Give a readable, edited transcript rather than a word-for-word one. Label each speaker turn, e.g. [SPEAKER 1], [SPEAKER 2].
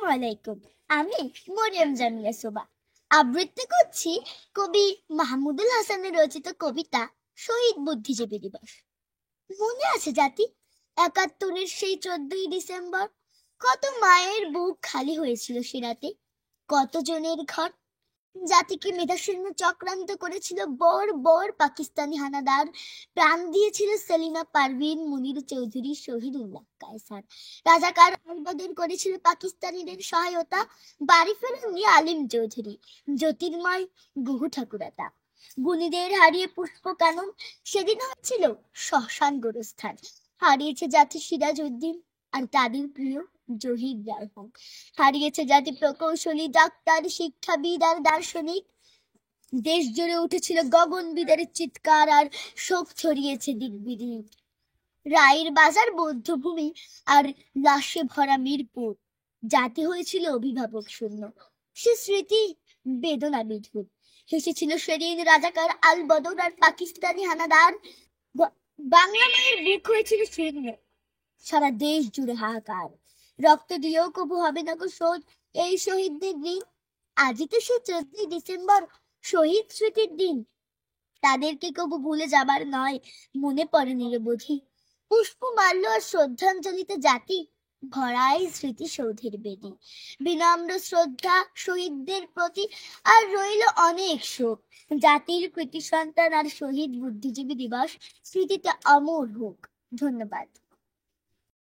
[SPEAKER 1] আসসালামু আলাইকুম। আমি মরিয়ম জামিয়া শোভা আবৃত্তি করছি কবি মাহমুদুল হাসানের রচিত কবিতা শহীদ বুদ্ধিজীবী দিবস। মনে আছে জাতি, ৭১-এর সেই ১৪ই ডিসেম্বর, কত মায়ের বুক খালি হয়েছিল সে রাতে, কত জনের ঘর। জাতিকে মেধাশূন্য চক্রান্ত করেছিল বর বর পাকিস্তানি হানাদার, প্রাণ দিয়েছিল সেলিনা পারভীন, মুনির চৌধুরী, শহীদুল্লাহ কায়সার। রাজাকার আলবদর করেছিল পাকিস্তানিদের সহায়তা, বাড়ি ফেরেননি আলিম চৌধুরী, জ্যোতির্ময় গুহু ঠাকুরাতা। গুণীদের হারিয়ে পুষ্প কানন, সেদিন হচ্ছিল শ্মশান গোরস্থান। হারিয়েছে জাতি সিরাজ উদ্দিন আর তাদের প্রিয় জহির রায়হান। হারিয়েছে জাতি প্রকৌশলী, ডাক্তার, শিক্ষাবিদ আর দার্শনিক। দেশ জুড়ে উঠেছিল গগনবিদারের চিৎকার আর শোক ছড়িয়েছে দিক। রায়ের বাজার বৌদ্ধভূমি আর লাশে ভরা মিরপুর। জাতি হয়েছিল অভিভাবক শূন্য, সে স্মৃতি বেদনা বিধুর। হেসেছিল সেদিন রাজাকার আল বদর আর পাকিস্তানি হানাদার। বাংলা মায়ের বুক হয়েছিল শূন্য, সারা দেশ জুড়ে হাহাকার। রক্ত দিয়েও কবু হবে না গো শোধ এই শহীদদের ঋণ। আজই তো সে ১৪ই ডিসেম্বর, শহীদ স্মৃতির দিন। তাদেরকে কবু ভুলে যাবার নয়, মনে পড়ে নিরবধি। পুষ্পমাল্য আর শ্রদ্ধাঞ্জলিতে জাতি ভরায় স্মৃতিসৌধের বেদি। বিনম্র শ্রদ্ধা শহীদদের প্রতি, আর রইল অনেক শোক। জাতির কৃতি সন্তান আর শহীদ বুদ্ধিজীবী দিবস স্মৃতিতে অমর হোক। ধন্যবাদ।